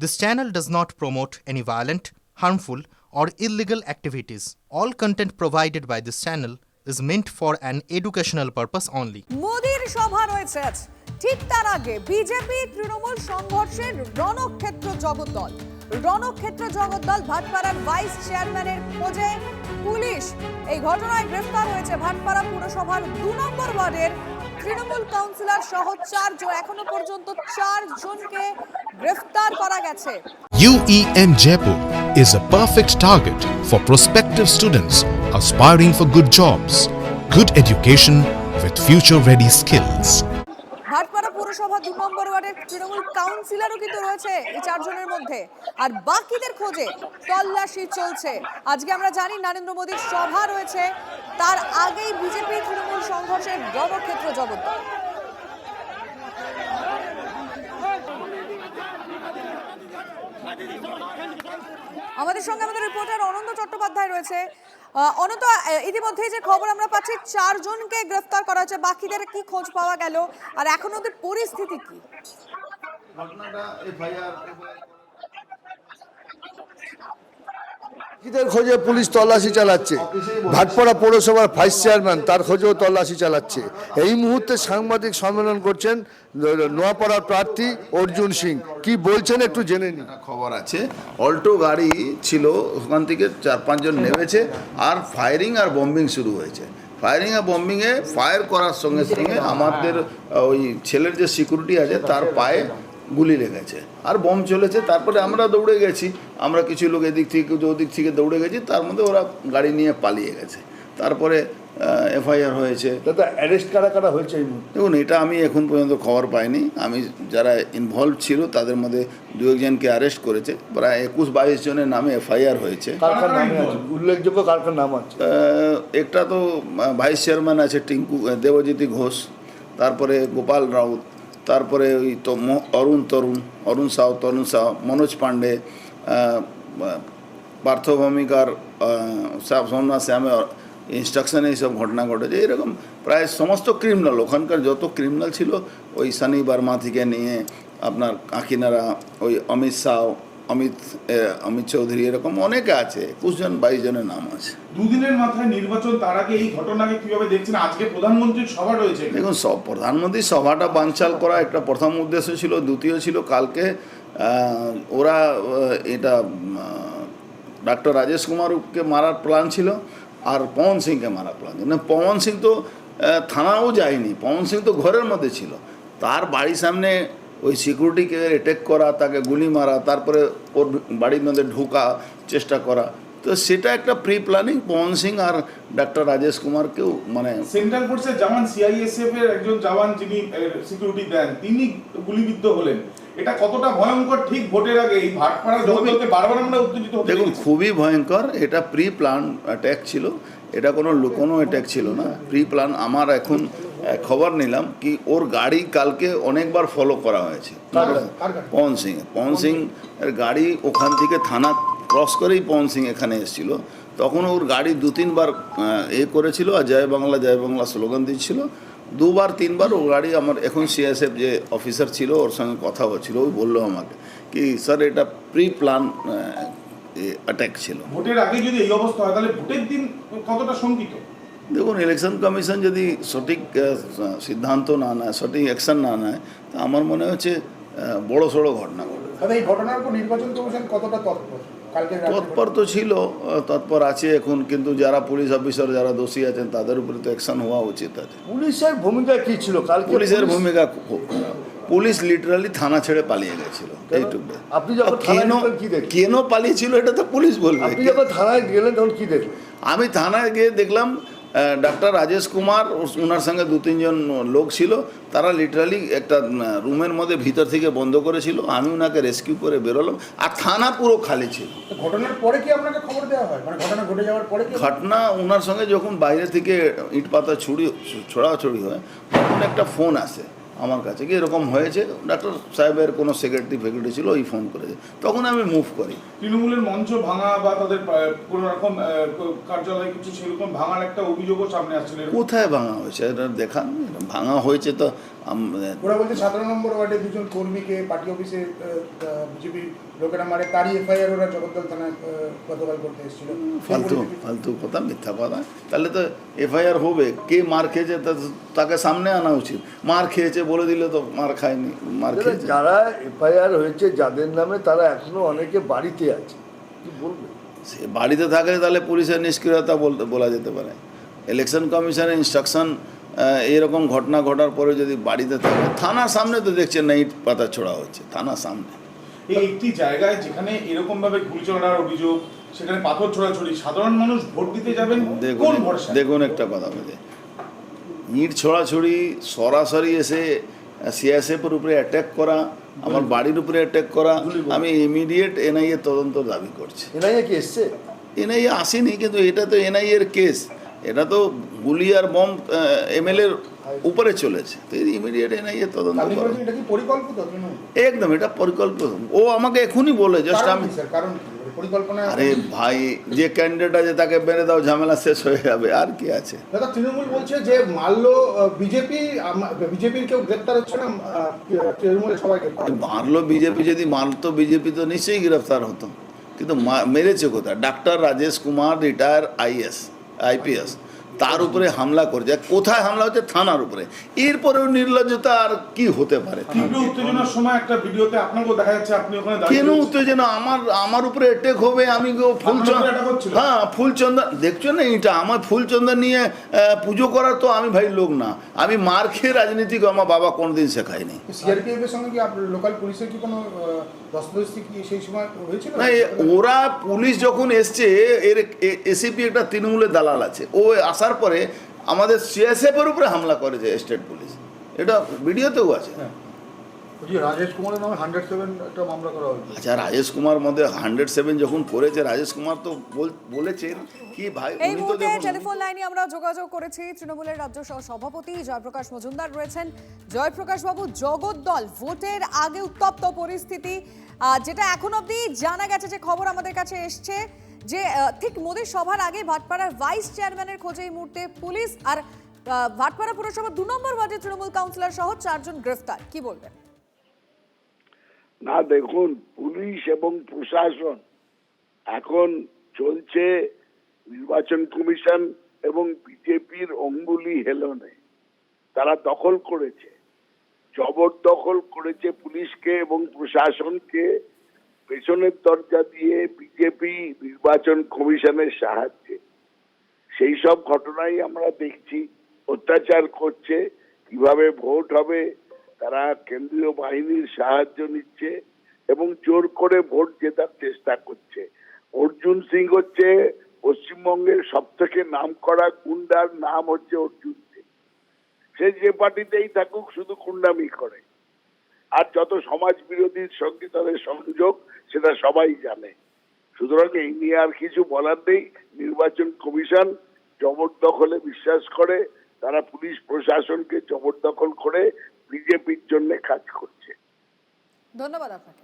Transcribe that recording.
This channel does not promote any violent, harmful, or illegal activities. All content provided by this channel is meant for an educational purpose only. মোদির সভা রয়েছে আজ। ঠিক তার আগে BJP Trinamool সংঘর্ষের রণক্ষেত্র জগদ্দল। রণক্ষেত্র জগদ্দল ভাটপাড়ার vice চেয়ারম্যানের খোঁজে পুলিশ। এই ঘটনায় গ্রেফতার হয়েছে ভাটপাড়া পুরসভার 2 নম্বর ওয়ার্ডের তৃণমূল কাউন্সিলর সহ 4 জন। এখনো পর্যন্ত 4 জনকে গ্রেফতার করা গেছে। UEN Jaipur is a perfect target for prospective students aspiring for good jobs, good education with future-ready skills. Bhatpara পুরসভা 2 নম্বর ওয়ার্ডের তৃণমূল কাউন্সিলরও কিন্তু রয়েছে এই 4 জনের মধ্যে, আর বাকিদের খোঁজে তল্লাশি চলছে। আজকে আমরা জানি নরেন্দ্র মোদীর সভা রয়েছে, তার আগেই বিজেপি তৃণমূল সংঘর্ষের রণক্ষেত্র জগদ্দল। আমাদের সঙ্গে আমাদের রিপোর্টার অনন্ত চট্টোপাধ্যায় রয়েছে। অনন্ত, ইতিমধ্যেই যে খবর আমরা পাচ্ছি 4 জনকে গ্রেফতার করা হয়েছে, বাকিদের কি খোঁজ পাওয়া গেল আর এখন ওদের পরিস্থিতি কি? খোঁজে পুলিশ তল্লাশি চালাচ্ছে। ভাটপাড়া পৌরসভার ভাইস চেয়ারম্যান তার খোঁজেও তল্লাশি চালাচ্ছে। এই মুহূর্তে সাংবাদিক সম্মেলন করছেন নোয়াপাড়ার প্রার্থী অর্জুন সিং। কি বলছেন একটু জেনে নিন। খবর আছে অল্টো গাড়ি ছিল, ওখান থেকে 4-5 জন নেমেছে আর ফায়ারিং আর বম্বিং শুরু হয়েছে। ফায়ারিং আর বম্বিংয়ে ফায়ার করার সঙ্গে সঙ্গে আমাদের ওই ছেলের যে সিকিউরিটি আছে তার পায়ে গুলি লেগেছে আর বম চলেছে। তারপরে আমরা দৌড়ে গেছি, আমরা কিছু লোক এদিক থেকে কিছু ওদিক থেকে দৌড়ে গেছি, তার মধ্যে ওরা গাড়ি নিয়ে পালিয়ে গেছে। তারপরে এফআইআর হয়েছে। দাদা অ্যারেস্ট কারা হয়েছে এই মুহূর্তে? দেখুন, এটা আমি এখন পর্যন্ত খবর পাইনি। আমি যারা ইনভলভ ছিল তাদের মধ্যে 2-1 জনকে অ্যারেস্ট করেছে। প্রায় 21-22 জনের নামে এফআইআর হয়েছে। উল্লেখযোগ্য কার নাম আছে? একটা তো ভাইস চেয়ারম্যান আছে টিঙ্কু দেবজ্যোতি ঘোষ, তারপরে গোপাল রাউত, তারপরে ওই তো অরুণ সাউ, মনোজ পান্ডে, পার্থভূমিকার সোমনাথ শ্যামে ইনস্ট্রাকশনে এইসব ঘটনা ঘটেছে। এরকম প্রায় সমস্ত ক্রিমিনাল, ওখানকার যত ক্রিমিনাল ছিল, ওই সানি বার্মা থেকে নিয়ে আপনার কাকিনারা, ওই অমিত শাহ, অমিত চৌধুরী, এরকম অনেকে আছে। 21-22 জনের নাম আছে। দুদিনের মাথায় নির্বাচন, তার আগে এই ঘটনাকে কিভাবে দেখছেন? আজকে প্রধানমন্ত্রীর সভা রয়েছে। দেখুন, প্রধানমন্ত্রীর সভাটা বানচাল করা একটা প্রথম উদ্দেশ্য ছিল। দ্বিতীয় ছিল কালকে ওরা এটা ডক্টর রাজেশ কুমারকে মারার প্ল্যান ছিল আর পবন সিংকে মারার প্ল্যান ছিল। পবন সিং তো থানাও যায়নি, পবন সিং তো ঘরের মধ্যে ছিল। তার বাড়ির সামনে ওই সিকিউরিটিকে অ্যাটাক করা, তাকে গুলি মারা, তারপরে ওর বাড়ির মধ্যে ঢোকা চেষ্টা করা, তো সেটা একটা প্রি প্ল্যানিং। পবন সিং আর ডক্টর রাজেশ কুমারকেও মানে সেন্ট্রাল ফোর্সের জওয়ান, সিআইএসএফ এর একজন জওয়ান যিনি সিকিউরিটি দেন, তিনি গুলিবিদ্ধ হলেন। এটা কতটা ভয়ঙ্কর? ঠিক ভোটের আগে এই ভাটপাড়া জগদ্দলকে বারবার আমরা উত্তেজিত হতে দেখুন, খুবই ভয়ঙ্কর। এটা প্রি প্ল্যান অ্যাটাক ছিল, এটা কোনো লুকোনো অ্যাটাক ছিল না, প্রি প্ল্যান। আমার এখন খবর নিলাম কি ওর গাড়ি কালকে অনেকবার ফলো করা হয়েছে। পবন সিং এর গাড়ি ওখান থেকে থানা ক্রস করেই পবন সিং এখানে এসেছিল। তখন ওর গাড়ি 2-3 বার করেছিল আর জয় বাংলা স্লোগান দিচ্ছিল। 2-3 বার ও গাড়ি আমার এখন সিএসএফ যে অফিসার ছিল ওর সঙ্গে কথা হচ্ছিল, ওই বললো আমাকে কি স্যার এটা প্রি প্ল্যান অ্যাটাক ছিল। ভোটের আগে যদি এই অবস্থা হয় তাহলে ভোটের দিন কতটা শঙ্কিত? দেখুন, ইলেকশন কমিশন যদি সঠিক সিদ্ধান্ত না নেয়, সঠিক অ্যাকশন না নেয়, তা আমার মনে হচ্ছে বড় সড়ো ঘটনা ঘটবে। এই ঘটনার উপর নির্বাচন কমিশন কতটা তৎপর তো ছিল, তৎপর আছে এখন, কিন্তু যারা পুলিশ অফিসার যারা দোষী আছেন তাদের উপরে তো অ্যাকশন হওয়া উচিত আছে। পুলিশের ভূমিকা কি ছিল কালকে? পুলিশের ভূমিকা খুব খারাপ। পুলিশ লিটারালি থানা ছেড়ে পালিয়ে গেছিল। এইটুকু। আপনি যখন কেন পালিয়েছিল এটা তো পুলিশ বলবে। আপনি যখন থানায় গেলেন তখন কি দেখলেন? আমি থানায় গিয়ে দেখলাম ডক্টর রাজেশ কুমার ওনার সঙ্গে 2-3 জন লোক ছিল, তারা লিটারালি একটা রুমের মধ্যে ভিতর থেকে বন্ধ করেছিল। আমি ওনাকে রেস্কিউ করে বেরোলাম আর থানা পুরো খালি ছিল। ঘটনার পরে কি আপনাকে খবর দেওয়া হয়? মানে ঘটনা ঘটে যাওয়ার পরে? ঘটনা ওনার সঙ্গে যখন বাইরে থেকে ইট পাতা ছড়াছড়ি হয় তখন একটা ফোন আসে আমার কাছে কি এরকম হয়েছে, ডাক্তার সাহেবের কোনো সেক্রেটারি ছিল, ওই ফোন করেছে, তখন আমি মুভ করি। তৃণমূলের মঞ্চ ভাঙা বা তাদের কোনো রকম কার্যালয় কিছু সেরকম ভাঙার একটা অভিযোগও সামনে আসছিল। কোথায় ভাঙা হয়েছে এটা দেখান। ভাঙা হয়েছে তো ওরা বলছে 17 নম্বর ওয়ার্ডে দুজন কর্মীকে পার্টি অফিসে বিজেপি লোকেরা মারে, তারই এফআইআর ওরা জগদ্দল থানায় গতকাল করতে এসেছিল। ফালতু কথা, মিথ্যা কথা। তাহলে তো এফআইআর হবে, কে মার খেয়েছে তাকে সামনে আনা উচিত। মার খেয়েছে বলে দিলে তো মার খায়নি, মার খেয়েছে। যারা এফআইআর হয়েছে যাদের নামে, তারা এখনো অনেকে বাড়িতে আছে, কি বলবে? সে বাড়িতে থাকলে তাহলে পুলিশের নিষ্ক্রিয়তা বলা যেতে পারে। ইলেকশন কমিশনের ইনস্ট্রাকশন এরকম ঘটনা ঘটার পরে যদি বাড়িতে থাকে, থানার সামনে তো দেখছেন না ইট পাতা ছোড়া হচ্ছে, থানার সামনে। এই একটি জায়গায় যেখানে এরকম ভাবে গুলি চালানোর অভিযোগ, সেখানে পাথর ছোড়াছড়ি, সাধারণ মানুষ ভোট দিতে যাবেন কোন ভরসা? দেখুন একটা কথা বলে, ইট ছোড়াছড়ি সরাসরি এসে সিআইএসএফের উপরে অ্যাটাক করা, আমার বাড়ির উপরে অ্যাটাক করা, আমি ইমিডিয়েট এনআইএ তদন্ত দাবি করছি। এনআইএ কি এসছে? এনআইএ আসেনি, কিন্তু এটা তো এনআইএ এর কেস, এটা তো গুলি আর বম এমএলএর উপরে চলেছে, তো ইমিডিয়েট এনআইএ তদন্ত আপনি করো। বলছেন এটা কি পরিকল্পিত? একদম এটা পরিকল্পিত। ও আমাকে এখনই বলে জাস্ট আমি, কারণ কি পরিকল্পনা? আরে ভাই, যে ক্যান্ডিডেট আছে তাকে মেরে দাও, ঝামেলা শেষ হয়ে যাবে, আর কি আছে। দাদা, তৃণমূল বলছে যে মারল বিজেপির কেউ গ্রেপ্তার হচ্ছে না, তৃণমূলের সবাইকে মারলো বিজেপি, যদি মারতো বিজেপি তো নিশ্চয়ই গ্রেফতার হতো, কিন্তু মেরেছে কোথায়? Doctor Rajesh Kumar, retire IPS, তার উপরে হামলা করছে। কোথায় হামলা হচ্ছে? থানার উপরে। এরপরেও নির্লজ্জতা আর কি হতে পারে? তীব্র উত্তেজনার সময় একটা ভিডিওতে আপনাকেও দেখা যাচ্ছে আপনি ওখানে কেন উত্তেজনা? আমার উপরে অ্যাটাক হবে, আমি ফুলচন্দন দেখছো না, এটা আমার ফুলচন্দন নিয়ে পুজো করার তো আমি ভাই লোক না, আমি মার খেয়ে রাজনীতি আমার বাবা কোনোদিন শেখায়নি। সিআরপিএফ এর সঙ্গে কি লোকাল পুলিশের কি কোনো দস্তদস্তি কি সেই সময় হয়েছিল? না, ওরা পুলিশ যখন এসছে, এর এসিপি একটা তৃণমূলের দালাল আছে, ও আসার পরে আমাদের সিএসএফের উপরে হামলা করেছে স্টেট পুলিশ, এটা ভিডিওতেও আছে। রাজেশ কুমারের নামে 107 একটা মামলা করা হয়েছে। আচ্ছা, রাজেশ কুমার মধ্যে 107 যখন করেছে, রাজেশ কুমার তো বলেছেন কি ভাই, এই মুহূর্তে টেলিফোন লাইনে আমরা যোগাযোগ করেছি তৃণমূলের রাজ্য সভাপতি জয়প্রকাশ মজুমদার রয়েছেন। জয়প্রকাশ বাবু, জগদ্দল ভোটের আগে উত্তপ্ত পরিস্থিতি, যেটা এখন অবধি জানা গেছে, যে খবর আমাদের কাছে এসছে, যে ঠিক মোদির সভার আগে ভাটপাড়ার ভাইস চেয়ারম্যানের খোঁজে এই মুহূর্তে পুলিশ, আর ভাটপাড়া পুরসভা 2 নম্বর ওয়ার্ডের তৃণমূল কাউন্সিলর সহ 4 জন গ্রেফতার। কি বলবেন? না, দেখুন, পুলিশ এবং প্রশাসন এখন চলছে নির্বাচন কমিশন এবং বিজেপির অঙ্গুলি হেলনে। তারা দখল করেছে, জবরদখল করেছে পুলিশকে এবং প্রশাসনকে, পেছনের দরজা দিয়ে বিজেপি নির্বাচন কমিশনের সাহায্যে। সেই সব ঘটনাই আমরা দেখছি। অত্যাচার করছে, কিভাবে ভোট হবে তারা কেন্দ্রীয় বাহিনীর সাহায্য নিচ্ছে এবং জোর করে ভোট জেতার চেষ্টা করছে। অর্জুন সিং হচ্ছে পশ্চিমবঙ্গের সব থেকে নাম করা গুন্ডার নাম হচ্ছে অর্জুন সিং। সে যে পার্টিতেই থাকুক শুধু গুন্ডামি করে, আর যত সমাজ বিরোধীর সঙ্গে তাদের সংযোগ সেটা সবাই জানে। সুতরাং এই নিয়ে আর কিছু বলার নেই। নির্বাচন কমিশন জবরদখলে বিশ্বাস করে, তারা পুলিশ প্রশাসনকে জবরদখল করে বিজেপির জন্য কাজ করছে। ধন্যবাদ আপনাকে।